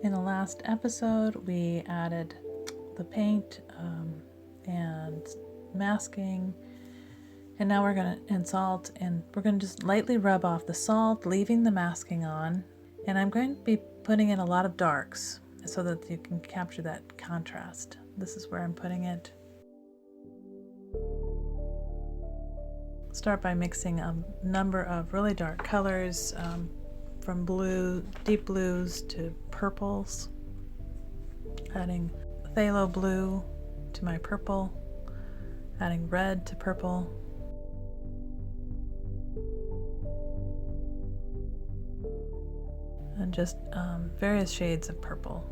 In the last episode, we added the paint and masking, and now we're going to, and salt, and we're going to just lightly rub off the salt, leaving the masking on. And I'm going to be putting in a lot of darks so that you can capture that contrast. This is where I'm putting it. Start by mixing a number of really dark colors, from blue, deep blues to purples, adding phthalo blue to my purple, adding red to purple, and just various shades of purple.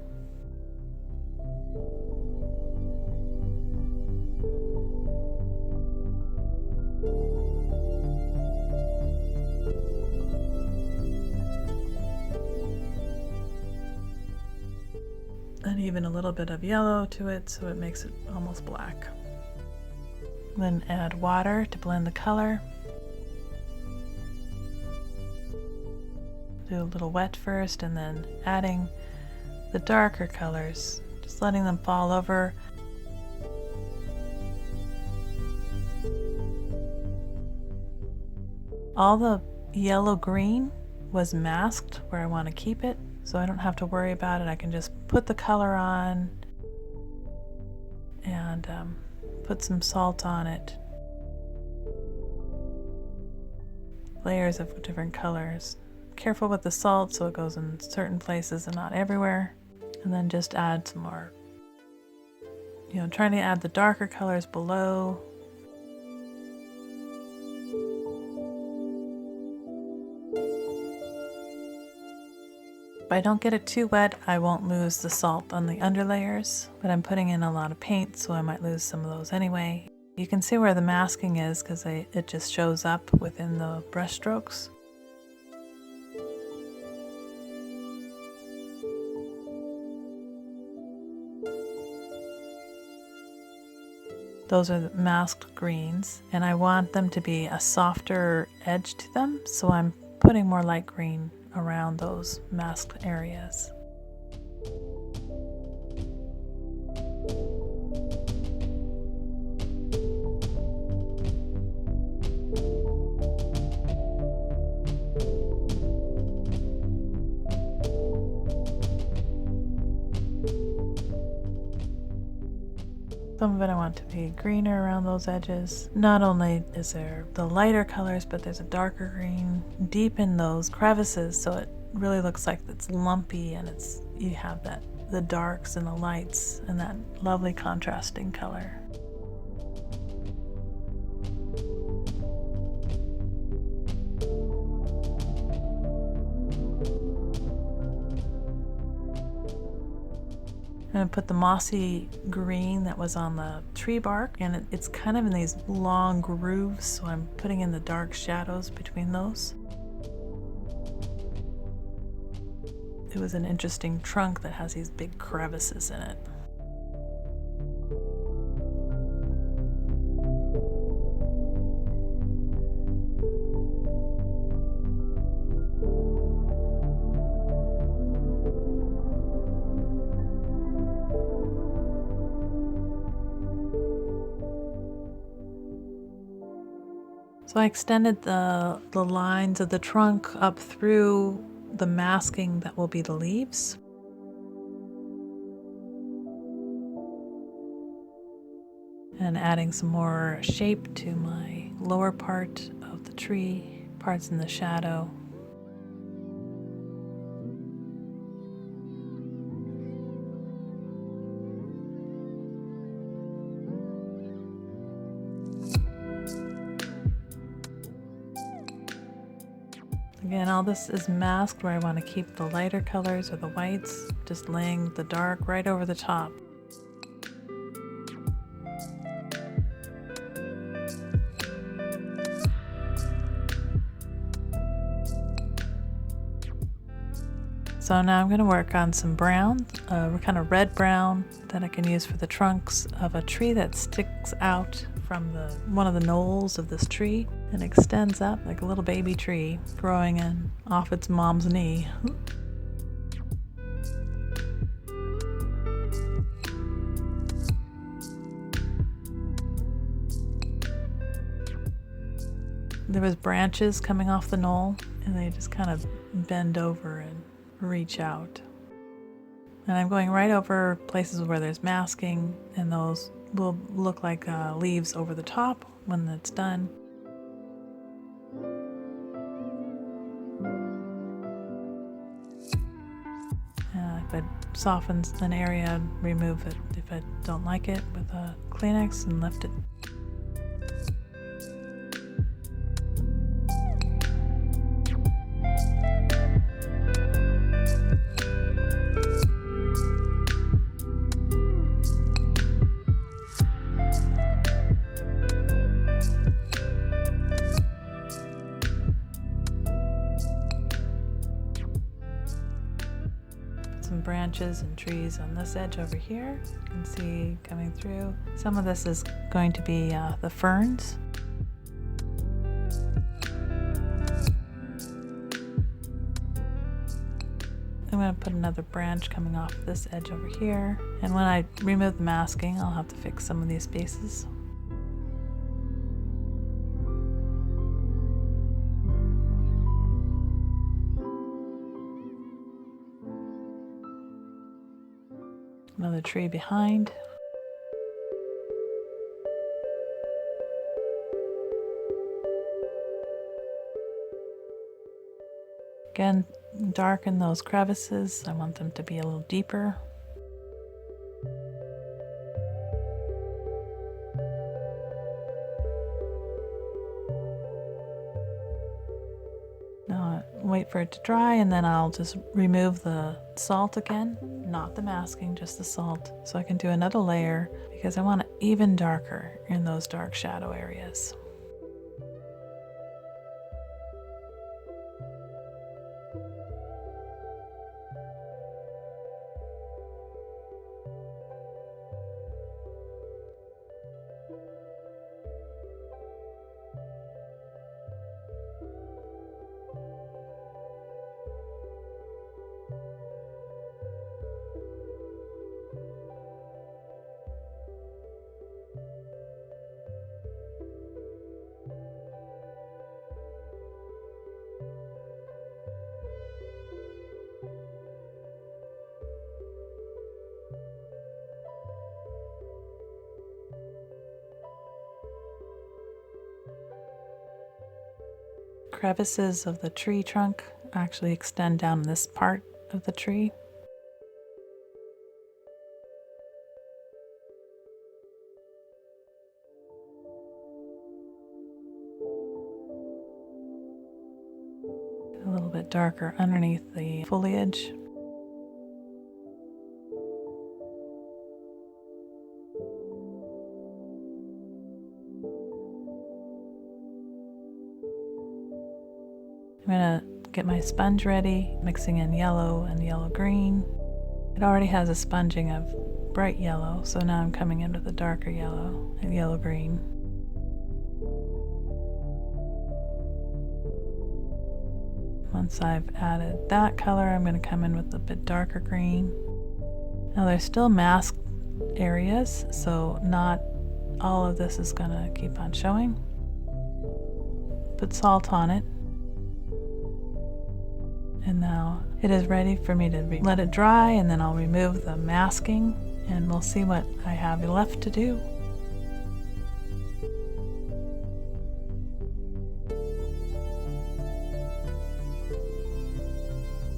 And even a little bit of yellow to it so it makes it almost black. Then add water to blend the color. Do a little wet first and then adding the darker colors, just letting them fall over. All the yellow-green was masked where I want to keep it, so I don't have to worry about it. I can just put the color on and put some salt on it. Layers of different colors. Careful with the salt so it goes in certain places and not everywhere. And then just add some more, trying to add the darker colors below. If I don't get it too wet, I won't lose the salt on the underlayers, but I'm putting in a lot of paint, so I might lose some of those anyway. You can see where the masking is because it just shows up within the brush strokes. Those are the masked greens, and I want them to be a softer edge to them, so I'm putting more light green around those masked areas. Some of it I want to be greener around those edges. Not only is there the lighter colors, but there's a darker green deep in those crevices, so it really looks like it's lumpy, and you have the darks and the lights and that lovely contrasting color. I'm going to put the mossy green that was on the tree bark, and it's kind of in these long grooves, so I'm putting in the dark shadows between those. It was an interesting trunk that has these big crevices in it. So I extended the lines of the trunk up through the masking that will be the leaves. And adding some more shape to my lower part of the tree, parts in the shadow. Again, all this is masked where I want to keep the lighter colors or the whites, just laying the dark right over the top. So now I'm going to work on some brown, kind of red brown that I can use for the trunks of a tree that sticks out from one of the knolls of this tree and extends up like a little baby tree growing in off its mom's knee. there was branches coming off the knoll, and they just kind of bend over and reach out. And I'm going right over places where there's masking, and those will look like leaves over the top when it's done. If it softens an area, remove it if I don't like it with a Kleenex and lift it. Some branches and trees on this edge over here. You can see coming through. Some of this is going to be the ferns. I'm going to put another branch coming off this edge over here. And when I remove the masking, I'll have to fix some of these spaces. Another tree behind. Again, darken those crevices. I want them to be a little deeper. Now wait for it to dry, and then I'll just remove the salt again, not the masking, just the salt, so I can do another layer because I want it even darker in those dark shadow areas. Crevices of the tree trunk actually extend down this part of the tree. A little bit darker underneath the foliage. I'm going to get my sponge ready, mixing in yellow and yellow-green. It already has a sponging of bright yellow, so now I'm coming in with a darker yellow and yellow-green. Once I've added that color, I'm going to come in with a bit darker green. Now there's still masked areas, so not all of this is going to keep on showing. Put salt on it. And now it is ready for me to let it dry, and then I'll remove the masking and we'll see what I have left to do.